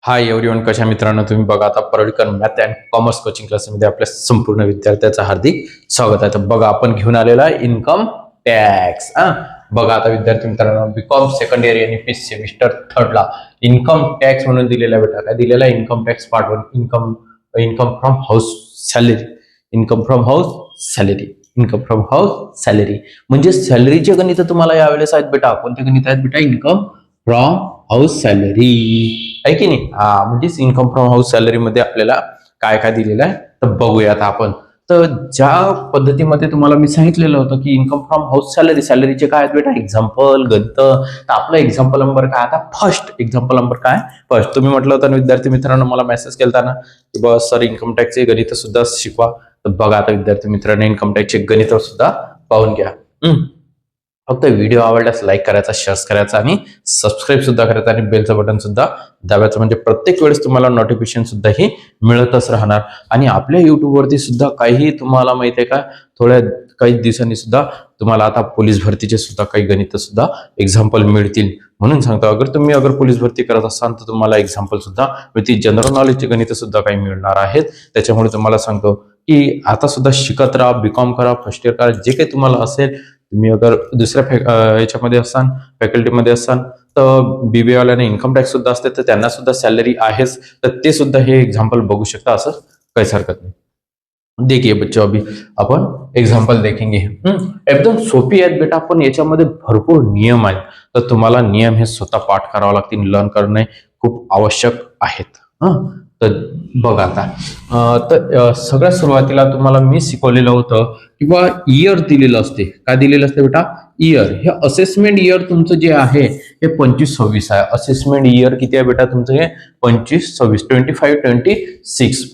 Hi everyone, कशा मित्रांनो तुम्ही बघा आता पर्यटन मॅथ अँड कॉमर्स कोचिंग क्लासमध्ये आपल्या संपूर्ण विद्यार्थ्याचं हार्दिक स्वागत आहे. तर बघा आपण घेऊन आलेला आहे इन्कम टॅक्स. बघा आता विद्यार्थी मित्रांनो, बीकॉम सेकंड इयर आणि फीस सेमिस्टर थर्डला इन्कम टॅक्स म्हणून दिलेला बेटा. काय दिलेला आहे? Income tax part 1, income income from house salary, income from house salary, income from house salary म्हणजे सॅलरीचे गणित तुम्हाला यावेळेस आहेत बेटा. कोणते गणित आहेत बेटा? इन्कम फ्रॉम हाऊस सॅलरी आहे की नाही. म्हणजेच इन्कम फ्रॉम हाऊस सॅलरी मध्ये आपल्याला काय काय दिलेलं आहे तर बघूयात आपण. तर ज्या पद्धतीमध्ये तुम्हाला मी सांगितलेलं होतं की इन्कम फ्रॉम हाऊस सॅलरीचे काय आहेत बेटा? एक्झाम्पल गणित. तर आपला एक्झाम्पल नंबर काय? आता फर्स्ट एक्झाम्पल नंबर काय? फर्स्ट तुम्ही म्हटलं होतं विद्यार्थी मित्रांनो, मला मेसेज केलता ना की बस सर इन्कम टॅक्सचे गणित सुद्धा शिकवा. तर बघा आता विद्यार्थी मित्रांनो, इन्कम टॅक्सचे गणित सुद्धा पाहून घ्या. फक्त व्हिडिओ आवडल्यास लाईक करायचा, शेअर करायचा आणि सबस्क्राईब सुद्धा करायचा आणि बेलचं बटन सुद्धा दाबायचं, म्हणजे प्रत्येक वेळेस तुम्हाला नोटिफिकेशन सुद्धा ही मिळतच राहणार. आणि आपल्या युट्यूबवरती सुद्धा काही तुम्हाला माहिती आहे का, थोड्या काही दिवसांनी सुद्धा तुम्हाला आता पोलीस भरतीचे सुद्धा काही गणित सुद्धा एक्झाम्पल मिळतील. म्हणून सांगतो, अगर पोलीस भरती करत असाल तर तुम्हाला एक्झाम्पल सुद्धा मिळतील. जनरल नॉलेजचे गणित सुद्धा काही मिळणार आहेत. त्याच्यामुळे तुम्हाला सांगतो की आता सुद्धा शिकत राहा, बीकॉम करा, फर्स्ट इयर करा, जे काही तुम्हाला असेल. तुम्ही अगर दुसऱ्या याच्यामध्ये असाल, फॅकल्टीमध्ये असाल, तर बीबीए वाल्याने इन्कम टॅक्स सुद्धा असते, तर त्यांना सुद्धा सॅलरी आहेच. तर ते सुद्धा हे एक्झाम्पल बघू शकता, असं काहीच हरकत नाही. देखिए बच्चों, अभी अपन एग्जाम्पल देखेंगे. एकदम सोपी आहेत बेटा, पण याच्यामध्ये भरपूर नियम आहेत. तर तुम्हाला नियम हे स्वतः पाठ करावे लागतील, लर्न करणे खूप आवश्यक आहेत. तर बघा आता, तर सगळ्यात सुरुवातीला तुम्हाला मी शिकवलेलं होतं किंवा इयर दिलेलं असते. काय दिलेलं असते बेटा? इयर. हे असेसमेंट इयर तुमचं जे आहे हे 25-26 आहे. असेसमेंट इयर किती आहे बेटा तुमचं? हे 25-26, 25-26.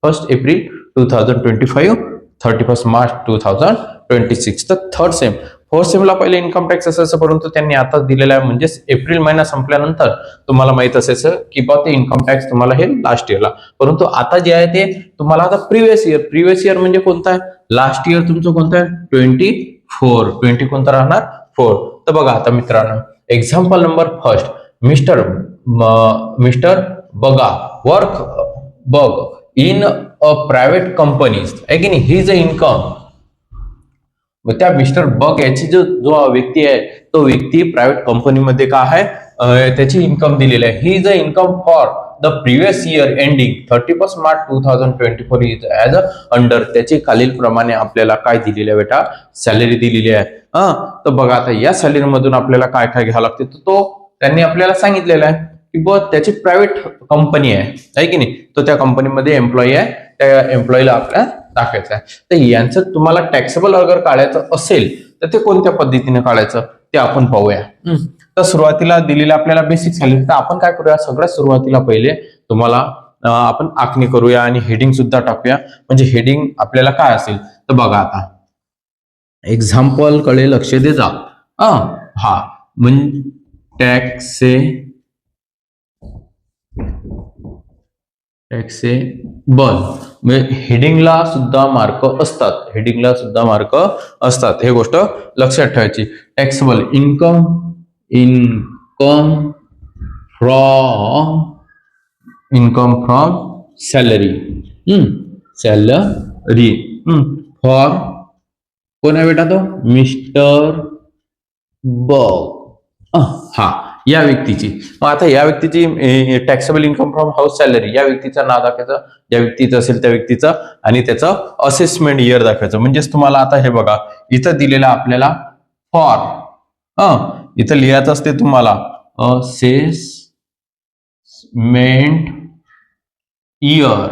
First April 2025, 31 March 2026. तर थर्ड सेम, फोर्थ सेमला पहिले इन्कम टॅक्स असायचं, परंतु त्यांनी आता दिलेला आहे. म्हणजेच एप्रिल महिना संपल्यानंतर तुम्हाला माहित असायचं की बा ते इन्कम टॅक्स तुम्हाला हे लास्ट इयरला. परंतु आता जे आहे ते तुम्हाला आता प्रिव्हियस इयर म्हणजे कोणता आहे? लास्ट इयर तुमचं कोणतं आहे? 24 कोणता राहणार? 4. तर बघा आता मित्रांनो, एक्झाम्पल नंबर फर्स्ट, मिस्टर बगा work bug in a private companies आहे की नाही. ही ज इन्कम, त्या मिस्टर बग याची जो व्यक्ती आहे, तो व्यक्ती प्रायव्हेट कंपनीमध्ये का आहे, त्याची इन्कम दिलेली आहे. ही ज income for the previous year ending 31 March 2024 is as under. त्याची खालील प्रमाणे आपल्याला काय दिलेली आहे बेटा? सॅलरी दिलेली आहे. तर बघा आता या सॅलरी मधून आपल्याला काय काय घ्यावं लागते, तो त्यांनी आपल्याला सांगितलेलं आहे की बघ त्याची प्रायव्हेट कंपनी आहे की नाही. तो त्या कंपनीमध्ये एम्प्लॉई आहे, त्या एम्प्लॉईला आपल्याला दाखवायचं आहे. तर यांचं तुम्हाला टॅक्सेबल अगर काढायचं असेल तर ते कोणत्या पद्धतीने काढायचं ते आपण पाहूया. तर सुरुवातीला दिलेलं आपल्याला बेसिक सॅलरी. तर आपण काय करूया, सगळ्यात सुरुवातीला पहिले तुम्हाला आपण आखणी करूया आणि हेडिंग सुद्धा टाकूया. म्हणजे हेडिंग आपल्याला काय असेल तर बघा आता, एक्झाम्पल कडे लक्ष दे जा. म्हणजे टॅक्सेबल म्हणजे हेडिंगला सुद्धा मार्क असतात. हे गोष्ट लक्षात ठेवायची. Taxable income from salary, for कोण आहे बेटा? तो मिस्टर बग. या व्यक्तीची. आता या व्यक्तीची taxable income from house salary, या व्यक्तीचं नाव दाखवायचं, ज्या व्यक्तीचं असेल त्या व्यक्तीचं, आणि त्याचं असेसमेंट इयर दाखवायचं. म्हणजेच तुम्हाला आता हे बघा, इथं दिलेलं आपल्याला फॉर, इथं लिहायचं असते तुम्हाला असेसमेंट इयर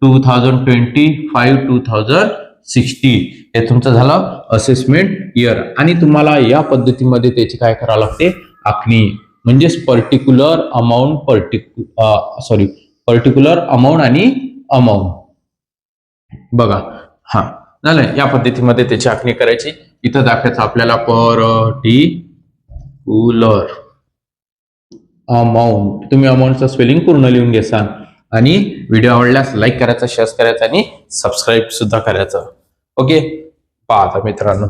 2025-2060 हे तुमचं झालं असेसमेंट इयर. आणि तुम्हाला या पद्धतीमध्ये त्याची काय करावं लागते? आखणी. म्हणजेच पर्टिक्युलर अमाऊंट आणि अमाऊंट. बघा झालं, या पद्धतीमध्ये त्याची आखणी करायची. इथं दाखवायचं आपल्याला पर्टिक्युलर अमाऊंट. तुम्ही अमाऊंटचं स्पेलिंग पूर्ण लिहून घ्याल. आणि व्हिडिओ आवडल्यास लाईक करायचा, शेअर करायचा आणि सबस्क्राईब सुद्धा करायचं. ओके, पाहता मित्रांनो,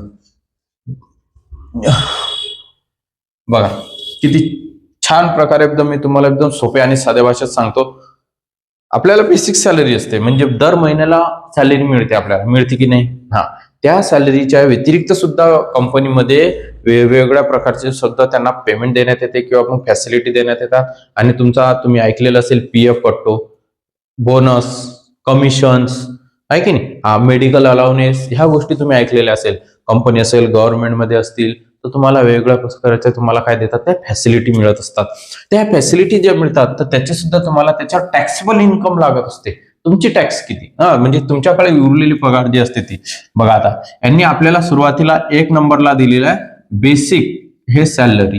बघा किती छान प्रकारे एकदम मी तुम्हाला एकदम सोप्या आणि साध्या भाषेत सांगतो. आपल्याला बेसिक सॅलरी असते, म्हणजे दर महिन्याला सॅलरी मिळते, आपल्याला मिळते की नाही. हा, त्या सॅलरीच्या व्यतिरिक्त सुद्धा कंपनीमध्ये वेगवेगळ्या प्रकारचे सुद्धा त्यांना पेमेंट देण्यात येते किंवा मग फॅसिलिटी देण्यात येतात. आणि तुम्ही ऐकलेलं असेल पीएफ कटतो, बोनस, कमिशन्स, आहे की नाही. हा, मेडिकल अलाउनेस, ह्या गोष्टी तुम्ही ऐकलेल्या असेल. कंपनी असेल, गव्हर्नमेंटमध्ये असतील, तर तुम्हाला वेगवेगळ्या प्रकारच्या तुम्हाला काय देतात, त्या फॅसिलिटी मिळत असतात. त्या फॅसिलिटी ज्या मिळतात तर त्याचे सुद्धा तुम्हाला त्याच्यावर टॅक्सेबल इन्कम लागत असते. तुमची टॅक्स किती, म्हणजे तुमच्याकडे उरलेली पगार जी असते ती. बघा आता यांनी आपल्याला सुरुवातीला 1 नंबरला दिलेला आहे बेसिक हे सॅलरी.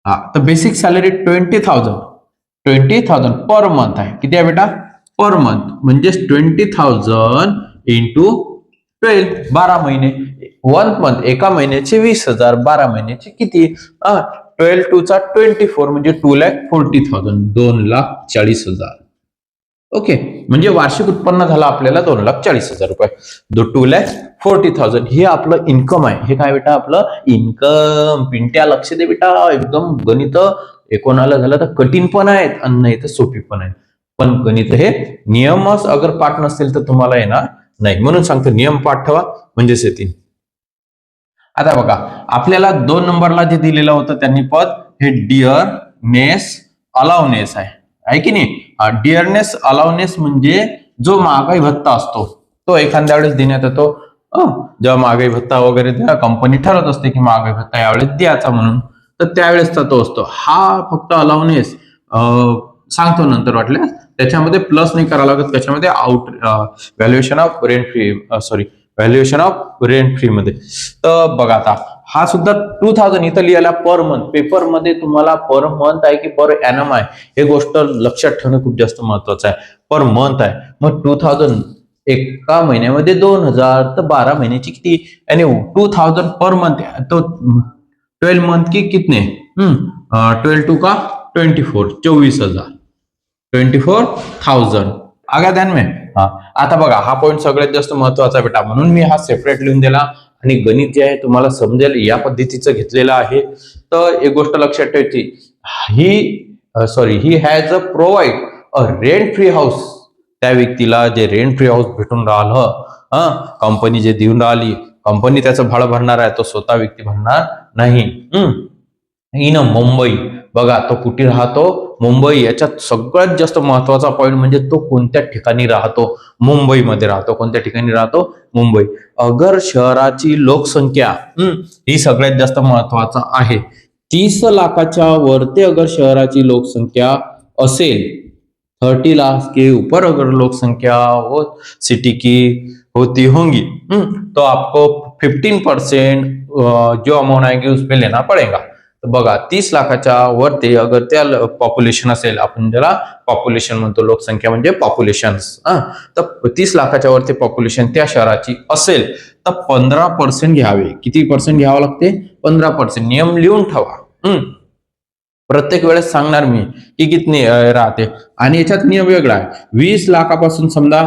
हा, तर बेसिक सॅलरी 20,000 पर मंथ आहे. किती आहे बेटा, पर मंथ, म्हणजे 20,000 इंटू 12, 12 महिने. 1 मंथ, एका महिन्याचे 20,000, 12 महिन्याचे किती, 12 2 चा 24, म्हणजे 2,40,000, 2,40,000. ओके, म्हणजे वार्षिक उत्पन्न झालं आपल्याला 2,40,000 रुपये. 2,40,000 हे आपलं इन्कम आहे. हे काय बेटा, आपलं इन्कम. पिंट्या लक्ष दे बेटा, एकदम गणित कोणाला झालं तर कठीण पण आहेत आणि नाही तर सोपी पण आहेत. पण गणित हे नियमच अगर पाठ नसेल तर तुम्हाला येणार नाही. म्हणून सांगतो नियम पाठ ठेवा म्हणजेच येतील. आता बघा आपल्याला 2 नंबरला जे दिलेलं होतं त्यांनी पद, हे डिअरनेस अलाउनेस आहे की नाही. डिअरनेस अलाउनेस म्हणजे जो महागाई भत्ता असतो तो एखाद्या वेळेस देण्यात येतो. जेव्हा महागाई भत्ता वगैरे कंपनी ठरवत असते की महागाई भत्ता यावेळेस द्यायचा म्हणून, तर त्यावेळेसचा तो असतो. हा फक्त अलाउनेस सांगतो नंतर वाटल्यास. त्याच्यामध्ये प्लस नाही करावं लागत, त्याच्यामध्ये valuation of rent free, valuation of rent free मध्ये. तर बघा आता हा सुद्धा 2,000 इथं लिहायला पर मंथ. पेपर मध्ये तुम्हाला पर मंथ आहे की पर एनम आहे हे गोष्ट लक्षात ठेवणं खूप जास्त महत्वाचं आहे. पर मंथ आहे, मग 2,000 एका महिन्यामध्ये 2,000, तर 12 महिन्याची किती, आणि 2,000 पर मंथ, तो 12 मंथ की कितने, 12 2 का 24, 24,000, 24,000. आगा ध्यान में. हा, आता बघा हा पॉईंट सगळ्यात जास्त महत्वाचा बेटा, म्हणून मी हा सेपरेट लिहून दिला. आणि गणित जे आहे तुम्हाला समजेल या पद्धतीचं घेतलेलं आहे. तर एक गोष्ट लक्षात ठेवायची, he has provide a rent free house. त्या व्यक्तीला जे रेंट फ्री हाऊस भेटून राहिलं, कंपनी जे देऊन राहिली, कंपनी त्याचं भाडं भरणार आहे, तो स्वतः व्यक्ती भरणार नाही. इन मुंबई, बघा तो कुठे राहतो, मुंबई. याच्यात सगळ्यात जास्त महत्वाचा पॉईंट म्हणजे तो कोणत्या ठिकाणी राहतो, मुंबईमध्ये राहतो. कोणत्या ठिकाणी राहतो, मुंबई. अगर शहराची लोकसंख्या, ही सगळ्यात जास्त महत्वाचा आहे. 30 लाखाच्या वरती अगर शहराची लोकसंख्या असेल, 30 लाख के ऊपर अगर लोकसंख्या हो सिटी की होती होंगी, तो आपको 15% जो अमाउंट आएगी उस पे लेना पड़ेगा. तर बघा 30 लाखाच्या वरती अगर त्या पॉप्युलेशन असेल, आपण ज्याला पॉप्युलेशन म्हणतो, लोकसंख्या म्हणजे पॉप्युलेशन, तर 30 लाखाच्या वरती पॉप्युलेशन त्या शहराची असेल तर 15% घ्यावे. किती पर्सेंट घ्यावं लागते, 15%. नियम लिहून ठेवा, प्रत्येक वेळेस सांगणार मी की किती राहते. आणि याच्यात नियम वेगळा आहे. 20 लाखापासून समजा,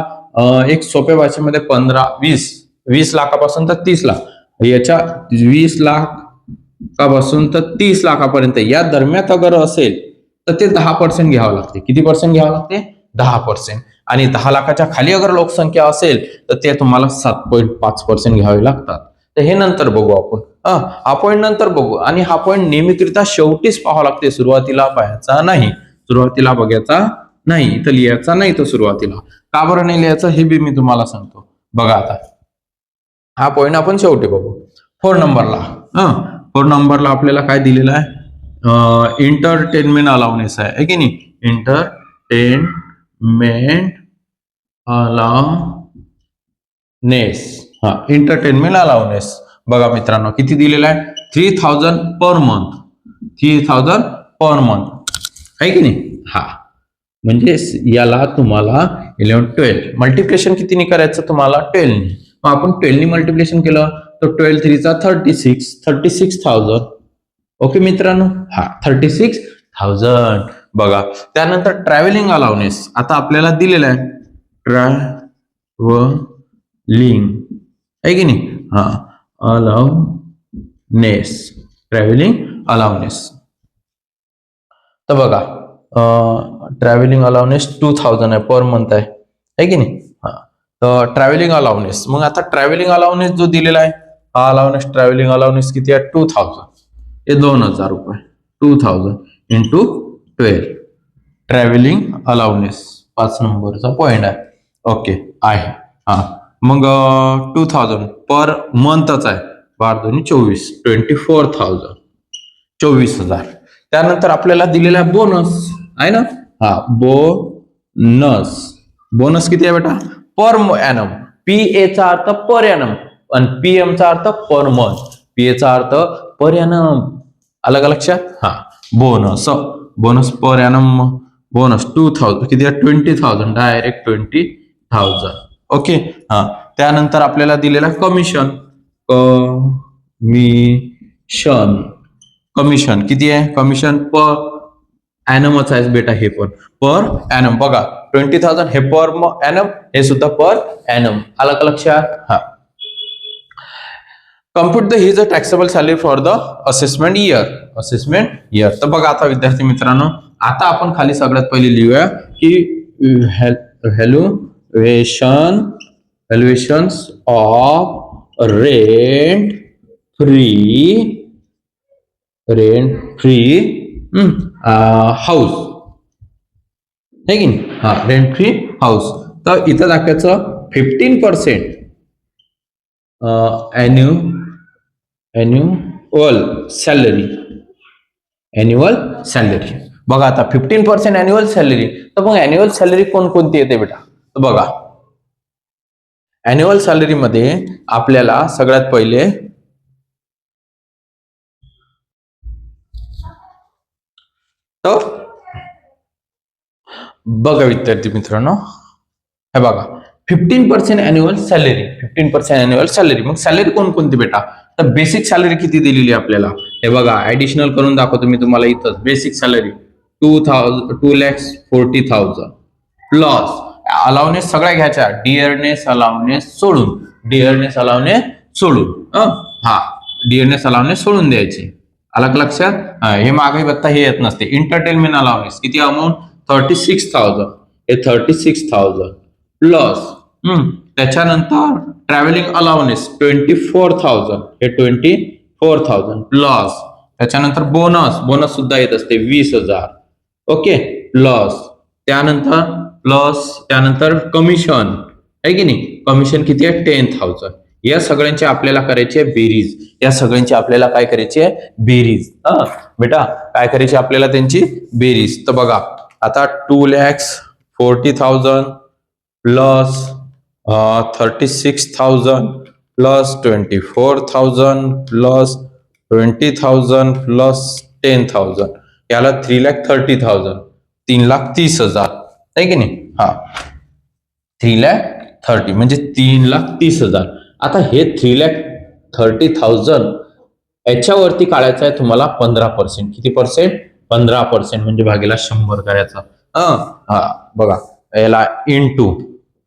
एक सोप्या भाषेमध्ये 20 लाखापासून तर 30 लाख, याच्या 20 लाखापासून तर 30 लाखापर्यंत या दरम्यान अगर असेल तर ते 10% घ्यावं लागते. किती पर्सेंट घ्यावं लागते, 10%. आणि 10 लाखाच्या खाली अगर लोकसंख्या असेल तर ते तुम्हाला 7.5% घ्यावे लागतात. तर हे नंतर बघू आपण, हा पॉईंट नंतर बघू. आणि हा पॉईंट नियमितरित्या शेवटीच पाहावा लागते, सुरुवातीला पाहायचा नाही, सुरुवातीला बघायचा नाही, तर लिहायचा नाही तो सुरुवातीला. का बरं नाही लिहायचं हे बी मी तुम्हाला सांगतो. बघा आता हा पॉईंट आपण शेवटी बघू. 4 नंबरला, 4 नंबरला आपल्याला काय दिलेलं आहे, एंटरटेनमेंट अलाउनेस आहे की नाही. Entertainment allowance, entertainment allowance. बघा मित्रांनो किती दिलेला आहे, 3,000 पर मंथ, 3,000 पर मंथ आहे की नाही. हा, म्हणजे याला तुम्हाला 11 12 मल्टिप्लिकेशन कितीने करायचं, तुम्हाला 12 ने. मग आपण 12 ने मल्टिप्लिकेशन केलं तर 12 3 चा 36,000. ओके मित्रांनो, हा 36,000. बघा त्यानंतर ट्रॅव्हलिंग अलाउनेस आता आपल्याला दिलेला आहे, ट्रॅव्हलिंग आहे की नाही. हा, अलाउनेस, ट्रॅव्हलिंग अलाउनेस. तर बघा ट्रॅव्हलिंग अलाउनेस 2000 आहे पर मंथ आहे की नाही. हा, तर ट्रॅव्हलिंग अलाउनेस, मग आता ट्रॅव्हलिंग अलाउनेस जो दिलेला आहे हा अलाउनेस ट्रॅव्हलिंग अलाउनेस किती आहे 2000, हे 2000 रुपये 2000 इंटू 12 ट्रॅव्हलिंग अलाउनेस 5 नंबरचा पॉइंट आहे. ओके आहे. हा मग 2000 पर मंथच आहे, 12-24 24,000 24,000. त्यानंतर आपल्याला दिलेला बोनस आहे ना. हा बोनस, बोनस किती आहे बेटा पर एनम. पी ए चा अर्थ पर एनम आणि पीएम चा अर्थ पर मंथ. पी ए चा अर्थ पर एनम, अलग अलग लक्षात. हा bonus, bonus per annum bonus 2000 किती आहे 20,000 डायरेक्ट 20,000. ओके. हा त्यानंतर आपल्याला दिलेला कमिशन, कमिशन कमिशन किती आहे, कमिशन पर एनमच आहे बेटा, हे पण पर एनम. बघा 20,000 हे पर एनम, हे सुद्धा पर एनम, अलग अलग लक्षात. हा compute the his a taxable salary for the assessment year. Assessment year. तर बघा आता विद्यार्थी मित्रांनो, आता आपण खाली सगळ्यात पहिले लिहूया की व्हॅल्युएशन्स ऑफ रेंट फ्री हाऊस है की नाही. हा रेंट फ्री हाऊस. तर इथं दाखवायचं 15% एन्युअल सॅलरी. एन्युअल सॅलरी बघा आता 15% एन्युअल सॅलरी. तर मग एन्युअल सॅलरी कोणकोणती येते बेटा, तर बघा एन्युअल सॅलरी मध्ये आपल्याला सगळ्यात पहिले तर बघा विद्यार्थी मित्रांनो, हे बघा 15% एन्युअल सॅलरी, 15% एन्युअल सॅलरी. मग सॅलरी कोणकोणती बेटा, तर बेसिक सॅलरी किती दिलेली आपल्याला, हे बघा ऍडिशनल करून दाखवतो मी तुम्हाला इथं. बेसिक सॅलरी 2,40,000 प्लस अलाउनेस सगळ्या घ्यायच्या, डिअरनेस अलाउनेस सोडून, डिअरनेस अलाउनेस सोडून, हा डिअरनेस अलाउनेस सोडून द्यायची, अलग लक्षात. हे मागे बघता हे येत नसते. एंटरटेनमेंट अलाउनेस किती अमाऊंट 36,000, हे 36,000 प्लस त्याच्यानंतर ट्रॅव्हलिंग अलाउनेस 24,000, हे 24,000 प्लस त्याच्यानंतर बोनस, बोनस सुद्धा येत असते 20,000. ओके प्लस त्यानंतर कमिशन आहे की नाही, कमिशन किती आहे 10,000. या सगळ्यांची आपल्याला करायची आहे बेरीज, या सगळ्यांची आपल्याला काय करायची आहे बेरीज. बेटा काय करायची आपल्याला त्यांची बेरीज. तर बघा आता 2,40,000 प्लस 36,000 प्लस 24,000 प्लस 20,000 प्लस 10,000, याला 3,30,000, 3,30,000 आहे की नाही. हा 3,30,000 म्हणजे 3,30,000. आता हे 3,30,000 याच्यावरती काढायचं आहे तुम्हाला 15%. किती पर्सेंट 15% म्हणजे भागीला 100 करायचा. हा बघा याला इंटू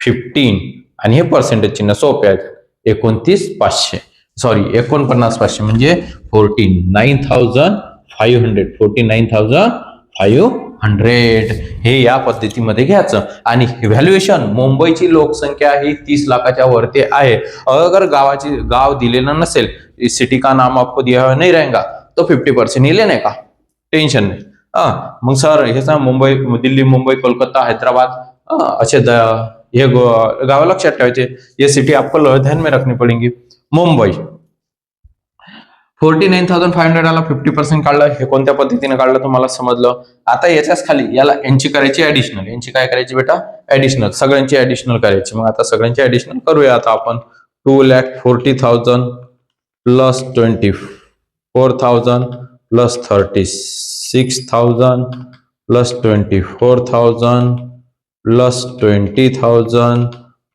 15 आणि हे पर्सेंटेज चिन्ह सोपे आहेत. 29,500 सॉरी 49,500 म्हणजे 49,500 49,500 हे या पद्धतीमध्ये घ्यायचं. आणि व्हॅल्युएशन मुंबईची लोकसंख्या ही 30 लाखाच्या वरती आहे. अगर गाव दिलेलं नसेल, सिटी का नाम आपको दिया नहीं रहेगा तो 50% ही लेने का टेन्शन नाही. मग सर हे सांग मुंबई दिल्ली मुंबई कोलकाता हैदराबाद अच्छे ये गाँव लक्षात ठेवायचे. ये सिटी आपको ध्यान में रखनी पड़ेगी. मुंबई 49,500 आला, 50% काढलं. हे कोणत्या पद्धतीने काढलं तुम्हाला समजलं. आता याच्याच खाली याला यांची करायची ऍडिशनल. यांची काय करायची बेटा ऍडिशनल, सगळ्यांची ऍडिशनल करायची. मग आता सगळ्यांची ऍडिशनल करूया. आता आपण 2,40,000 plus 24,000 plus 36,000 plus 24,000 plus 20,000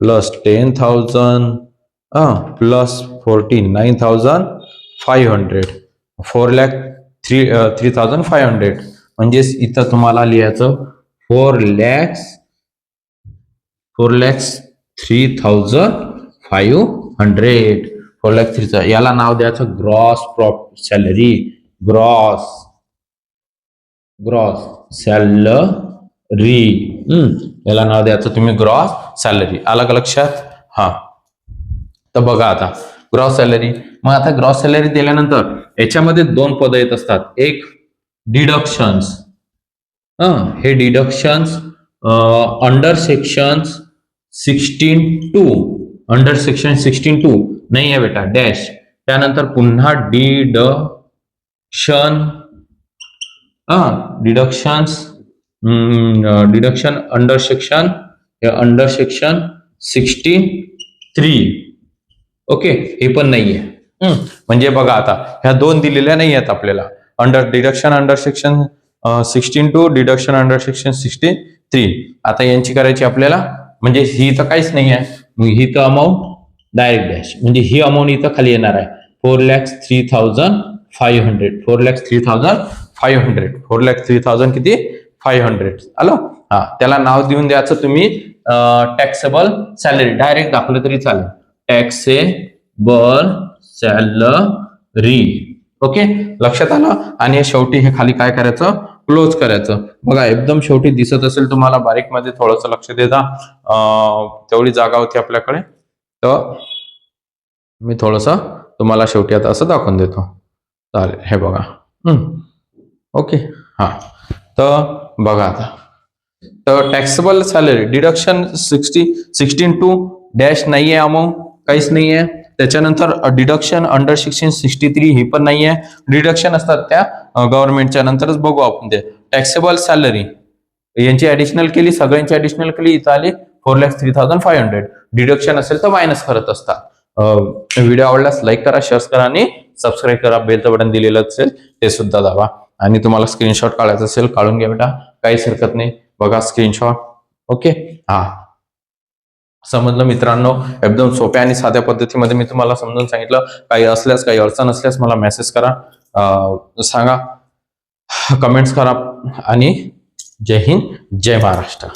plus 10,000 plus 49,500 4,03,500 म्हणजेच इथं तुम्हाला लिहायचं 4,03,500 4,03,000. याला नाव द्यायचं gross salary. Gross gross salary, याला नाव द्यायचं तुम्ही ग्रॉस सॅलरी. आलं का लक्षात? हा, तर बघा आता ग्रॉस सॅलरी. मग आता ग्रॉस सॅलरी दिल्यानंतर याच्यामध्ये दोन पद येत असतात. एक डिडक्शन्स, हे deductions under sections 16(2), under section 16(2) नाही आहे बेटा, डॅश. त्यानंतर पुन्हा डिडक्शन अंडर सेक्शन 16(3). ओके, हे पण नाहीये. म्हणजे बघा आता ह्या दोन दिलेल्या नाही आहेत आपल्याला. Deduction under section 16(2), deduction under section 16(3). आता यांची करायची आपल्याला, म्हणजे ही तर काहीच नाही आहे, ही तर अमाऊंट डायरेक्ट डॅश, म्हणजे ही अमाऊंट इथं खाली येणार आहे 4,03,500. 4,03,500. 4,03,000 किती? 500. आलं? हा, त्याला नाव देऊन द्यायचं तुम्ही टॅक्सेबल सॅलरी. डायरेक्ट दाखवलं तरी चालेल, टॅक्सेबल सॅलरी. ओके, लक्षात आलं? आणि शेवटी हे खाली काय करायचं? क्लोज करायचं. बघा एकदम शेवटी दिसत असेल तुम्हाला, बारीक मध्ये थोडंसं लक्ष देता, तेवढी जागा होती आपल्याकडे, तर मी थोडस तुम्हाला शेवटी आता असं दाखवून देतो. चालेल, हे बघा. ओके, हा, तर बघा आता, तर टॅक्सेबल सॅलरी डिडक्शन 16(2) डॅश नाहीये, अमाऊंट काहीच नाहीये. त्याच्यानंतर डिडक्शन अंडर सेक्शन 63 ही पण नाहीये. डिडक्शन असतात त्या गव्हर्नमेंटच्या, नंतरच बघू आपण ते. टॅक्सेबल सॅलरी यांची ऍडिशनल केली, सगळ्यांची ऍडिशनल केली, इथं आली 4,03,500. डिडक्शन असेल तर मायनस करत असतात. व्हिडिओ आवडल्यास लाईक करा, शेअर करा आणि सबस्क्राईब करा. बेलचं बटन दिलेलं असेल ते सुद्धा दाबा. आणि तुम्हाला स्क्रीनशॉट काढायचा असेल काढून घ्या बेटा, काहीच हरकत नाही. बघा स्क्रीनशॉट. ओके, हा, समजलं मित्रांनो? एकदम सोप्या आणि साध्या पद्धतीमध्ये मी तुम्हाला समजून सांगितलं. काही असल्यास, काही अडचण असल्यास मला मेसेज करा, सांगा, कमेंट्स करा. आणि जय हिंद, जय महाराष्ट्र.